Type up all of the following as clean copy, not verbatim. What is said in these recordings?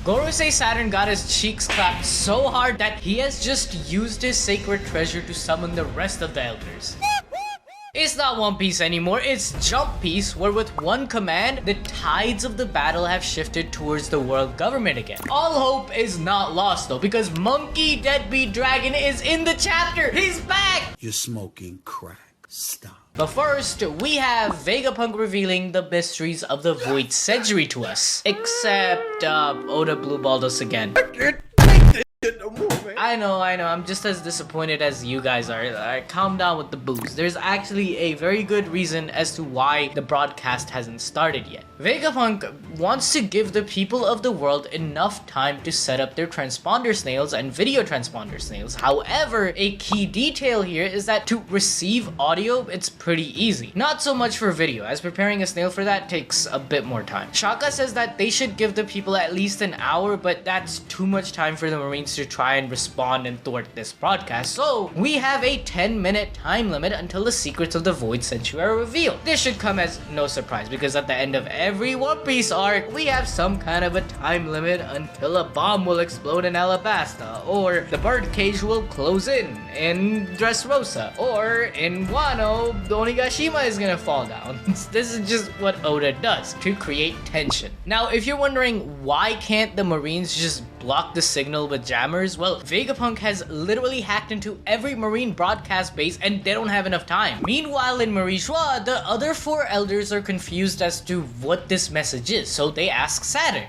Gorosei Saturn got his cheeks clapped so hard that he has just used his sacred treasure to summon the rest of the elders. It's not One Piece anymore, it's Jump Piece, where with one command, the tides of the battle have shifted towards the world government again. All hope is not lost though, because Monkey Deadbeat Dragon is in the chapter! He's back! You're smoking crack. Stop. But first, we have Vegapunk revealing the mysteries of the Void Century to us. Except, Oda blueballed us again. I know, I'm just as disappointed as you guys are. Calm down with the booze. There's actually a very good reason as to why the broadcast hasn't started yet. Vegapunk wants to give the people of the world enough time to set up their transponder snails and video transponder snails. However, a key detail here is that to receive audio, it's pretty easy. Not so much for video, as preparing a snail for that takes a bit more time. Shaka says that they should give the people at least an hour, but that's too much time for the Marines to try and respond and thwart this broadcast, so we have a 10-minute time limit until the secrets of the Void Century are revealed. This should come as no surprise, because at the end of every One Piece arc, we have some kind of a time limit until a bomb will explode in Alabasta, or the birdcage will close in Dressrosa, or in Wano, Onigashima is gonna fall down. This is just what Oda does to create tension. Now, if you're wondering why can't the Marines just block the signal with jammers, well, Vegapunk has literally hacked into every Marine broadcast base and they don't have enough time. Meanwhile, in Marishwa, the other 4 elders are confused as to what this message is, so they ask Saturn.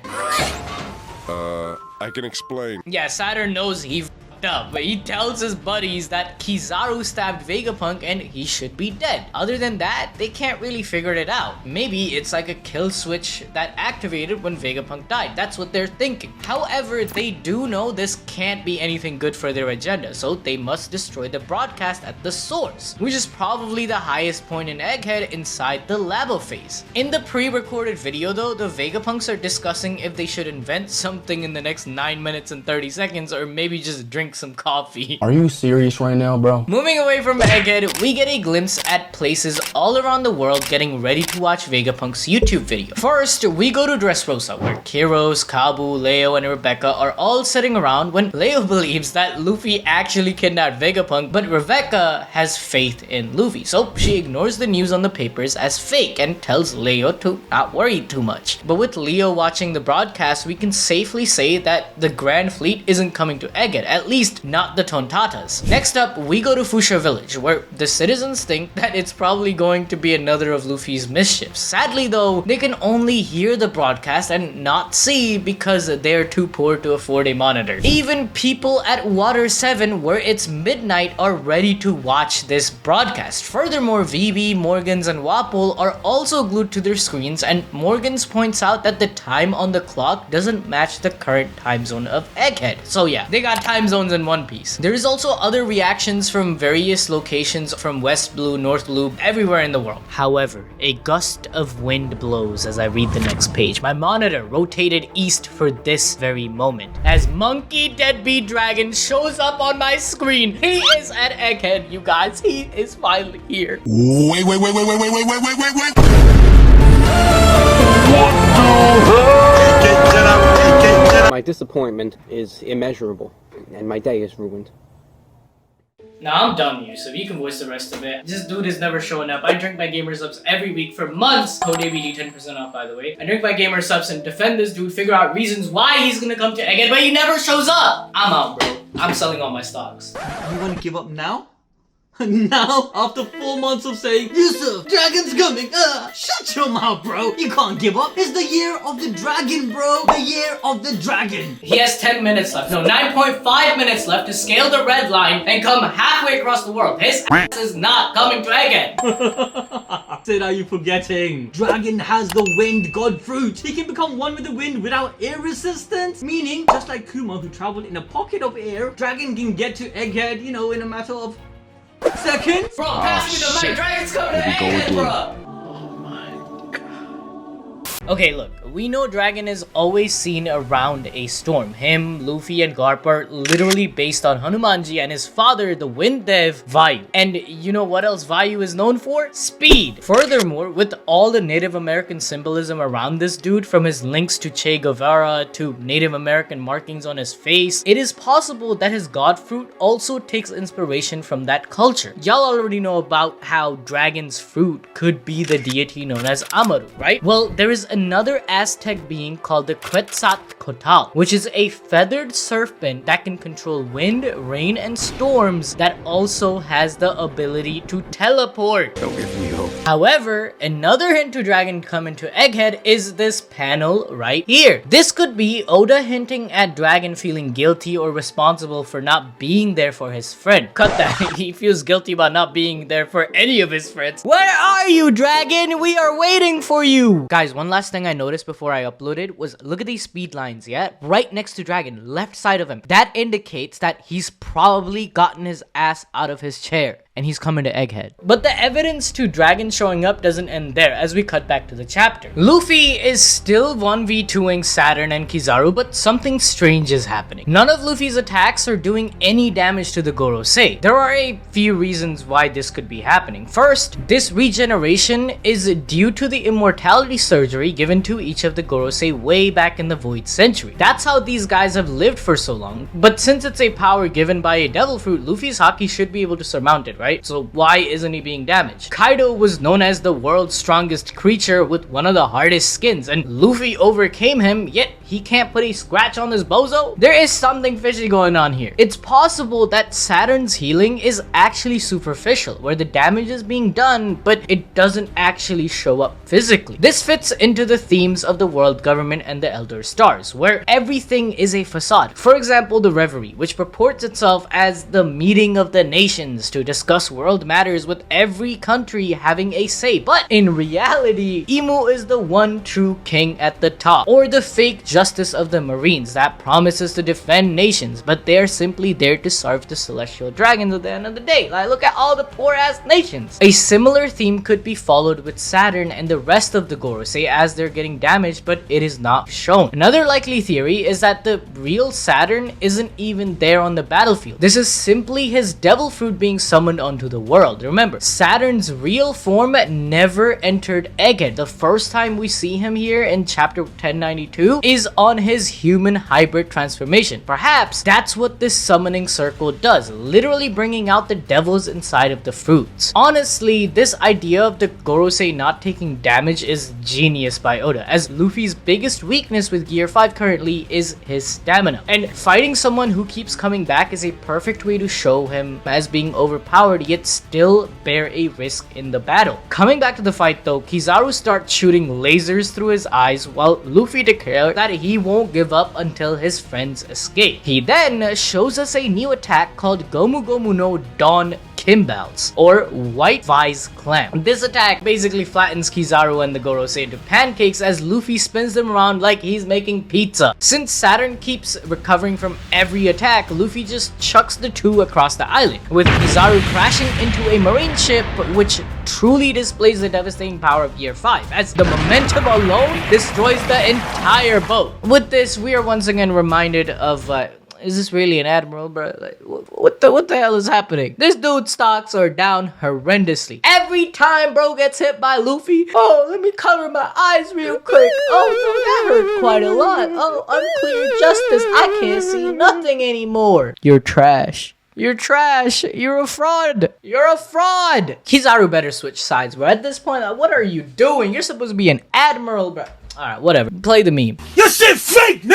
I can explain. Yeah, Saturn knows he up, but he tells his buddies that Kizaru stabbed Vegapunk and he should be dead. Other than that, they can't really figure it out. Maybe it's like a kill switch that activated when Vegapunk died. That's what they're thinking. However, they do know this can't be anything good for their agenda, so they must destroy the broadcast at the source, which is probably the highest point in Egghead inside the Labo phase. In the pre-recorded video though, the Vegapunks are discussing if they should invent something in the next 9 minutes and 30 seconds or maybe just drink some coffee. Are you serious right now, bro? Moving away from Egghead, we get a glimpse at places all around the world getting ready to watch Vegapunk's YouTube video. First, we go to Dressrosa, where Kiros, Kabu, Leo, and Rebecca are all sitting around when Leo believes that Luffy actually kidnapped Vegapunk, but Rebecca has faith in Luffy, so she ignores the news on the papers as fake and tells Leo to not worry too much. But with Leo watching the broadcast, we can safely say that the Grand Fleet isn't coming to Egghead, at least not the Tontatas. Next up, we go to Fusha Village, where the citizens think that it's probably going to be another of Luffy's mischiefs. Sadly though, they can only hear the broadcast and not see because they're too poor to afford a monitor. Even people at Water 7, where it's midnight, are ready to watch this broadcast. Furthermore, VB, Morgans, and Wapol are also glued to their screens, and Morgans points out that the time on the clock doesn't match the current time zone of Egghead. So yeah, they got time zones in One Piece. There is also other reactions from various locations from West Blue, North Blue, everywhere in the world. However, a gust of wind blows as I read the next page. My monitor rotated east for this very moment as Monkey Deadbeat Dragon shows up on my screen. He is at Egghead, you guys. He is finally here. Wait. My disappointment is immeasurable, and my day is ruined. Nah, I'm done here, so you can voice the rest of it. This dude is never showing up. I drink my gamer subs every week for months. Code ABD 10% off, by the way. I drink my gamer subs and defend this dude, figure out reasons why he's gonna come to Egghead, but he never shows up. I'm out, bro. I'm selling all my stocks. You wanna give up now? Now, after 4 months of saying, Yusuf, dragon's coming, shut your mouth, bro. You can't give up. It's the year of the dragon, bro. The year of the dragon. He has 10 minutes left. No, 9.5 minutes left to scale the red line and come halfway across the world. His ass is not coming to Egghead. Sid, are you forgetting? Dragon has the wind god fruit. He can become one with the wind without air resistance. Meaning, just like Kuma who traveled in a pocket of air, dragon can get to Egghead, you know, in a matter of seconds. Bro, pass me the mic. Dragon's coming to Egghead, bro. Oh my god. Okay, look, we know Dragon is always seen around a storm. Him, Luffy, and Garp are literally based on Hanumanji and his father, the wind dev, Vayu. And you know what else Vayu is known for? Speed! Furthermore, with all the Native American symbolism around this dude, from his links to Che Guevara to Native American markings on his face, it is possible that his god fruit also takes inspiration from that culture. Y'all already know about how Dragon's fruit could be the deity known as Amaru, right? Well, there is another Aztec being called the Quetzalcoatl, which is a feathered serpent that can control wind, rain, and storms, that also has the ability to teleport. Don't give me hope. However, another hint to Dragon coming to Egghead is this panel right here. This could be Oda hinting at Dragon feeling guilty or responsible for not being there for his friend. Cut that. He feels guilty about not being there for any of his friends. Where are you, Dragon? We are waiting for you. Guys, one last thing I noticed before I uploaded was, look at these speed lines, yeah? Right next to Dragon, left side of him. That indicates that he's probably gotten his ass out of his chair and he's coming to Egghead. But the evidence to Dragon showing up doesn't end there, as we cut back to the chapter. Luffy is still 1v2ing Saturn and Kizaru, but something strange is happening. None of Luffy's attacks are doing any damage to the Gorosei. There are a few reasons why this could be happening. First, this regeneration is due to the immortality surgery given to each of the Gorosei way back in the Void Century. That's how these guys have lived for so long, but since it's a power given by a devil fruit, Luffy's haki should be able to surmount it, right? So why isn't he being damaged? Kaido was known as the world's strongest creature with one of the hardest skins, and Luffy overcame him, yet he can't put a scratch on this bozo? There is something fishy going on here. It's possible that Saturn's healing is actually superficial, where the damage is being done, but it doesn't actually show up physically. This fits into the themes of the world government and the Elder Stars, where everything is a facade. For example, the Reverie, which purports itself as the meeting of the nations to discuss world matters with every country having a say, but in reality, Imu is the one true king at the top, or the fake justice of the Marines that promises to defend nations, but they're simply there to serve the celestial dragons at the end of the day. Like, look at all the poor ass nations. A similar theme could be followed with Saturn and the rest of the Gorosei as they're getting damaged, but it is not shown. Another likely theory is that the real Saturn isn't even there on the battlefield. This is simply his devil fruit being summoned onto the world. Remember, Saturn's real form never entered Egghead. The first time we see him here in chapter 1092 is on his human hybrid transformation. Perhaps that's what this summoning circle does, literally bringing out the devils inside of the fruits. Honestly, this idea of the Gorosei not taking damage is genius by Oda, as Luffy's biggest weakness with Gear 5 currently is his stamina, and fighting someone who keeps coming back is a perfect way to show him as being overpowered yet still bear a risk in the battle. Coming back to the fight though, Kizaru starts shooting lasers through his eyes while Luffy declares that he won't give up until his friends escape. He then shows us a new attack called Gomu Gomu no Dawn Kimbouts, or White Vise Clam. This attack basically flattens Kizaru and the Gorosei into pancakes as Luffy spins them around like he's making pizza. Since Saturn keeps recovering from every attack, Luffy just chucks the two across the island, with Kizaru crashing into a marine ship, which truly displays the devastating power of Gear 5, as the momentum alone destroys the entire boat. With this, we are once again reminded of is this really an admiral, bro? Like, what the hell is happening? This dude's stocks are down horrendously. Every time bro gets hit by Luffy, oh, let me cover my eyes real quick. Oh, no, that hurt quite a lot. Oh, unclear justice. I can't see nothing anymore. You're trash. You're trash. You're a fraud. You're a fraud. Kizaru better switch sides, bro. At this point, what are you doing? You're supposed to be an admiral, bro. Alright, whatever. Play the meme. Your shit fake, nigga!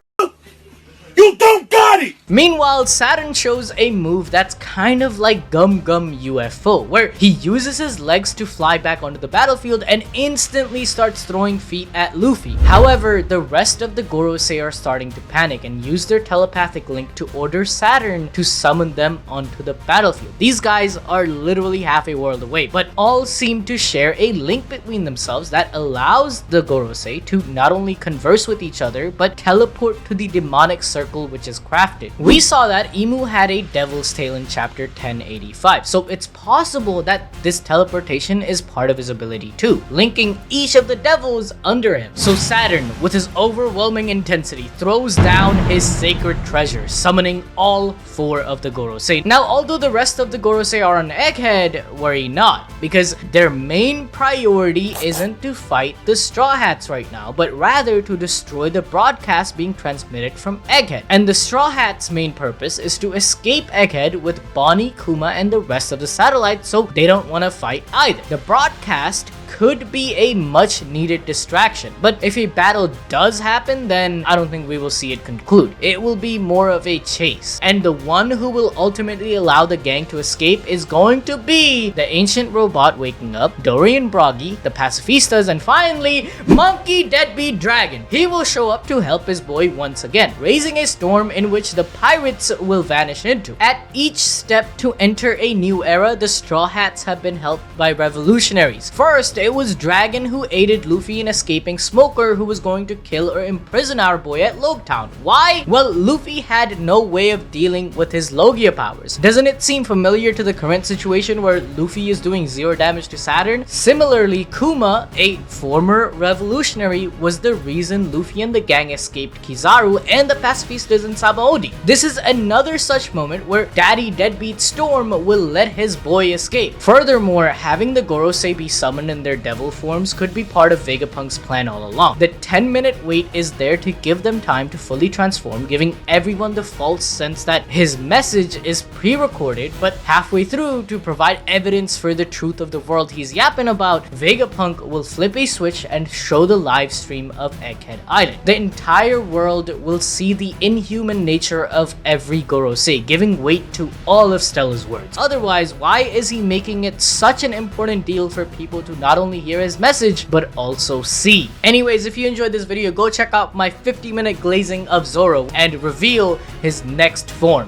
You don't got it! Meanwhile, Saturn shows a move that's kind of like Gum Gum UFO, where he uses his legs to fly back onto the battlefield and instantly starts throwing feet at Luffy. However, the rest of the Gorosei are starting to panic and use their telepathic link to order Saturn to summon them onto the battlefield. These guys are literally half a world away, but all seem to share a link between themselves that allows the Gorosei to not only converse with each other, but teleport to the demonic circle which is crafted. We saw that Emu had a devil's tail in chapter 1085, so it's possible that this teleportation is part of his ability too, linking each of the devils under him. So Saturn, with his overwhelming intensity, throws down his sacred treasure, summoning all 4 of the Gorosei. Now, although the rest of the Gorosei are on Egghead, worry not, because their main priority isn't to fight the Straw Hats right now, but rather to destroy the broadcast being transmitted from Egghead. And the Straw Hats' main purpose is to escape Egghead with Bonnie, Kuma, and the rest of the satellites, so they don't want to fight either. The broadcast could be a much needed distraction, but if a battle does happen, then I don't think we will see it conclude. It will be more of a chase, and the one who will ultimately allow the gang to escape is going to be the ancient robot waking up, Dorian Broggy, the pacifistas, and finally, Monkey Deadbeat Dragon. He will show up to help his boy once again, raising a storm in which the pirates will vanish into. At each step to enter a new era, the Straw Hats have been helped by revolutionaries. First, it was Dragon who aided Luffy in escaping Smoker, who was going to kill or imprison our boy at Logtown. Why? Well, Luffy had no way of dealing with his Logia powers. Doesn't it seem familiar to the current situation where Luffy is doing 0 damage to Saturn? Similarly, Kuma, a former revolutionary, was the reason Luffy and the gang escaped Kizaru and the pacifistas in Sabaody. This is another such moment where Daddy Deadbeat Storm will let his boy escape. Furthermore, having the Gorosei be summoned in their devil forms could be part of Vegapunk's plan all along. The 10-minute wait is there to give them time to fully transform, giving everyone the false sense that his message is pre-recorded, but halfway through, to provide evidence for the truth of the world he's yapping about, Vegapunk will flip a switch and show the live stream of Egghead Island. The entire world will see the inhuman nature of every Gorosei, giving weight to all of Stella's words. Otherwise, why is he making it such an important deal for people to not only hear his message, but also see? Anyways, if you enjoyed this video, go check out my 50-minute glazing of Zoro and reveal his next form.